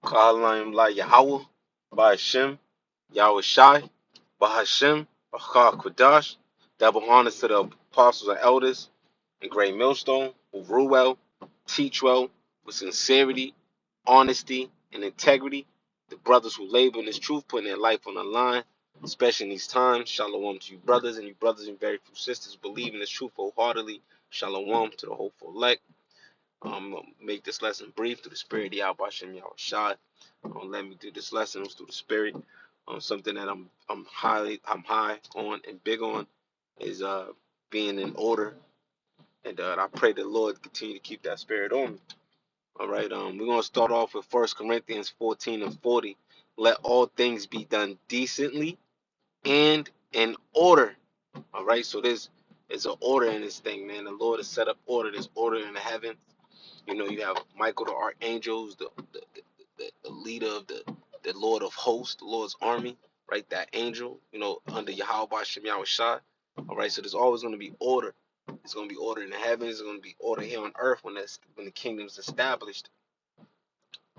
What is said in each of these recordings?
Ka'alayim La Yahweh, Ba'Hashem, Yahweh Shai, Ba'Hashem, Ba'Chah Kodash. Double honors to the apostles and elders in Great Millstone who rule well, teach well, with sincerity, honesty, and integrity. The brothers who labor in this truth, putting their life on the line, especially in these times. Shalom to you brothers and you brothers and very few sisters believe in this truth wholeheartedly. Shalom to the hopeful elect. Make this lesson brief through the spirit of Yahweh Hashem Yahweh Shai. Let me do this lesson through the spirit. Something that I'm high on and big on is being in order, and I pray the Lord continue to keep that spirit on me. All right, we're gonna start off with 1 Corinthians 14 and 40. Let all things be done decently and in order. All right, so there's an order in this thing, man. The Lord has set up order. There's order in the heaven. You know, you have Michael the archangel, the leader of the Lord of hosts, the Lord's army, right? That angel, you know, under Yahweh Hashem Yahweh Shai. All right, so there's always going to be order. There's going to be order in the heavens. There's going to be order here on earth when the kingdom's established.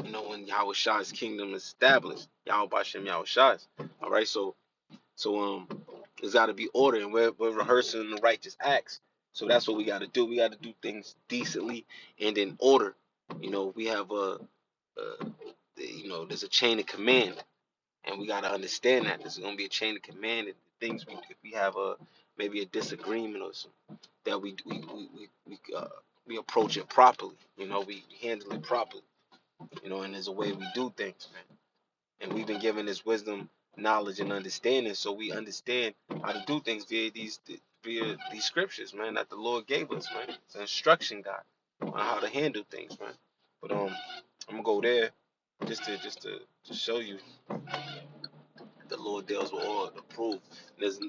You know, when Yahweh Shai's kingdom is established, Yahweh Hashem Yahweh Shai's. All right, so there's got to be order, and we're rehearsing the righteous acts. So that's what we got to do. We got to do things decently and in order. You know, we have you know, there's a chain of command, and we got to understand that there's going to be a chain of command. And things if we have maybe a disagreement or something, that we approach it properly. You know, we handle it properly. You know, and there's a way we do things, man. And we've been given this wisdom, knowledge, and understanding, so we understand how to do things via these scriptures, man, that the Lord gave us, man. It's an instruction guide on how to handle things, man. But I'm gonna go there just to show you the Lord deals with all the proof. There's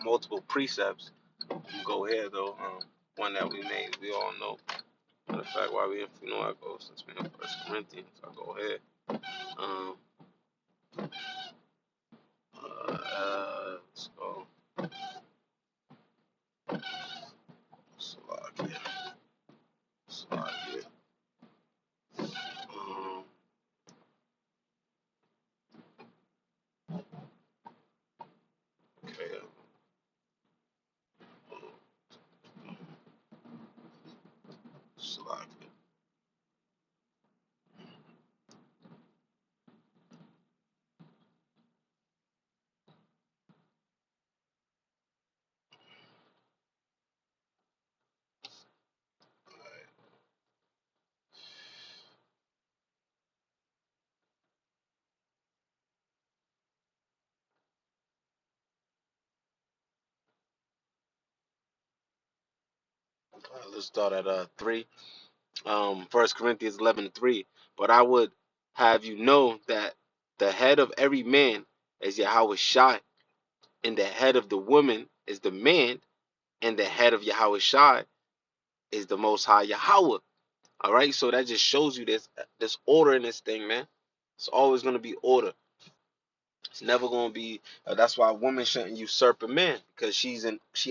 multiple precepts. You go here though. One that we made, we all know. Matter of fact, why you know, I go since we in 1 Corinthians, I go here. Um, let's go. Slovakia. Slovakia. Um, okay. Slovakia. Let's start at 3. 1 Corinthians 11:3. But I would have you know that the head of every man is Yahweh Shai, and the head of the woman is the man, and the head of Yahweh Shai is the Most High Yahweh. All right, so that just shows you this order in this thing, man. It's always gonna be order. It's never gonna be. That's why a woman shouldn't usurp a man, because she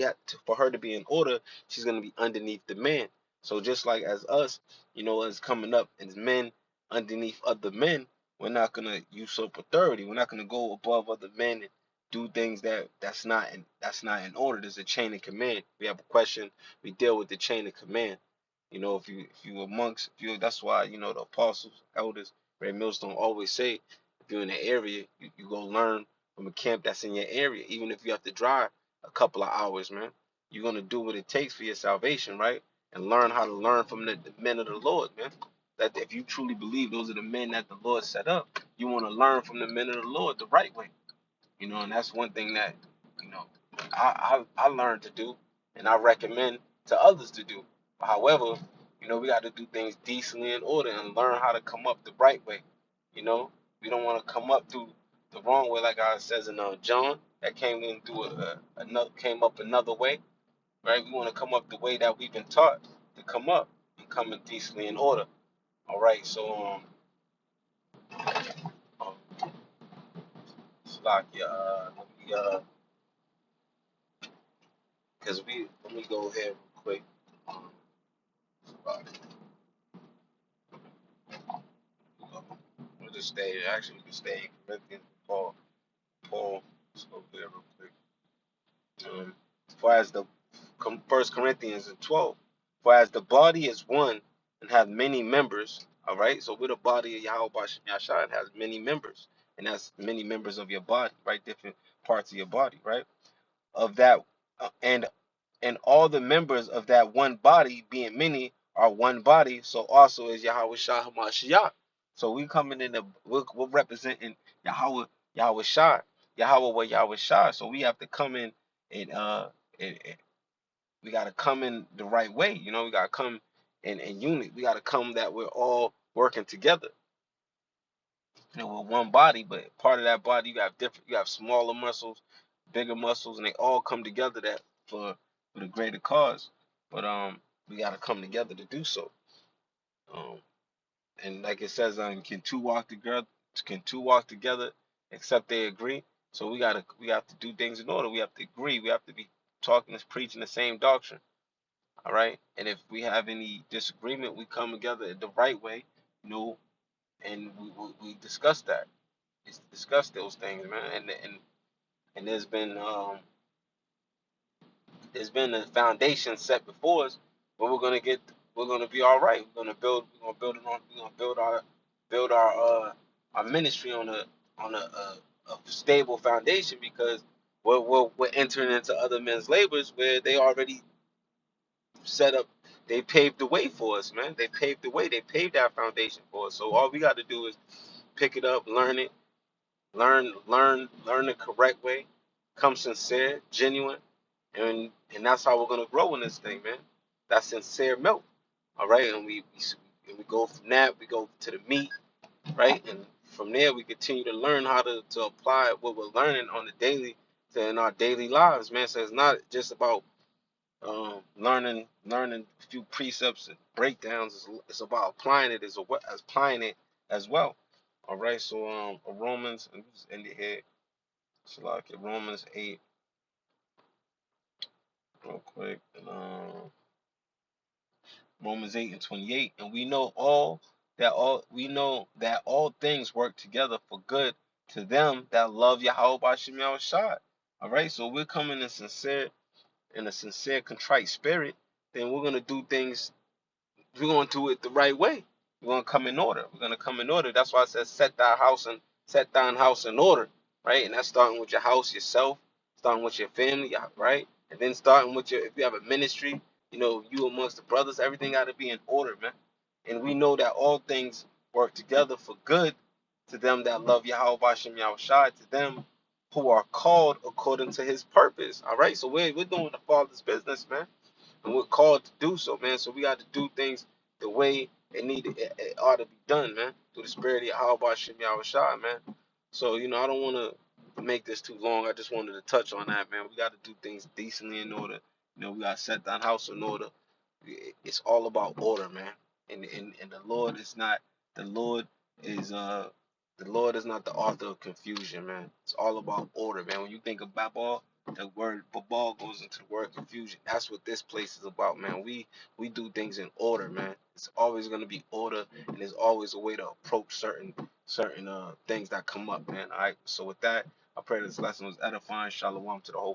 had to, for her to be in order, she's gonna be underneath the man. So just like as us, you know, as coming up as men underneath other men, we're not gonna usurp authority. We're not gonna go above other men and do things that's not in order. There's a chain of command. We have a question, we deal with the chain of command. You know, that's why, you know, the apostles, elders, Ray Millstone always say, if you're in the area, you go learn from a camp that's in your area. Even if you have to drive a couple of hours, man, you're gonna do what it takes for your salvation, right? And learn how to learn from the men of the Lord, man. That if you truly believe those are the men that the Lord set up, you want to learn from the men of the Lord the right way. You know, and that's one thing that, you know, I learned to do, and I recommend to others to do. However, you know, we got to do things decently in order and learn how to come up the right way. You know, we don't want to come up through the wrong way, like I says in John, that came in through came up another way, right? We want to come up the way that we've been taught to come up and come in decently in order. All right, so um Slovakia, let me because let me go ahead real quick. Um, Slovakia. could stay. Actually, we could stay in Corinthians with Paul. Paul, let's go there real quick. For as the 1 Corinthians 12, for as the body is one and have many members, all right. So we're the body of Yahweh Bashem Yashai and has many members, and that's many members of your body, right? Different parts of your body, right? Of that, and all the members of that one body, being many, are one body. So also is Yahweh Shah Hamashiach. So we coming in the we're representing Yahweh Shah, Yahweh Shah. So we have to come in and and we got to come in the right way. You know, we got to come in unit. We got to come that we're all working together. You know, we're one body, but part of that body you have smaller muscles, bigger muscles, and they all come together that for the greater cause. But we got to come together to do so. Um, and like it says, can two walk together? Can two walk together except they agree? So we have to do things in order. We have to agree. We have to be talking and preaching the same doctrine. All right. And if we have any disagreement, we come together the right way, you know, and we discuss that. It's discuss those things, man. And there's been a foundation set before us, but we're gonna be all right. We're gonna build it on we're gonna build our ministry on a stable foundation because we're entering into other men's labors where they already set up. They paved the way for us, man. They paved the way. They paved our foundation for us. So all we got to do is pick it up, learn it, learn the correct way, come sincere, genuine, and that's how we're gonna grow in this thing, man. That's sincere milk. All right, and we go from that, we go to the meat, right, and from there we continue to learn how to apply what we're learning on the daily to in our daily lives, man. So it's not just about learning a few precepts and breakdowns. It's about applying it as applying it as well. All right, so Romans, and just end it here. So like Romans 8, real quick, and Romans 8 and 28, and we know that all things work together for good to them that love Yahweh Bashem Yahushua. All right, so we're coming in a sincere, contrite spirit. Then we're gonna do things. We're gonna do it the right way. We're gonna come in order. We're gonna come in order. That's why I said set thine house in order, right? And that's starting with your house, yourself, starting with your family, right? And then starting with your if you have a ministry, you know, you amongst the brothers, everything got to be in order, man. And we know that all things work together for good to them that love Yahweh Bashem Yahushai, to them who are called according to His purpose. All right, so we're doing the Father's business, man, and we're called to do so, man. So we got to do things the way it ought to be done, man, through the Spirit of Yahweh Shem Yahushua, man. So I don't want to make this too long. I just wanted to touch on that, man. We got to do things decently in order. We got to set that house in order. It's all about order, man. And the Lord is not the Lord is the Lord is not the author of confusion, man. It's all about order, man. When you think of Babel, the word Babal goes into the word confusion. That's what this place is about, man. We do things in order, man. It's always gonna be order, and there's always a way to approach certain things that come up, man. All right. So with that, I pray this lesson was edifying. Shalom to the whole.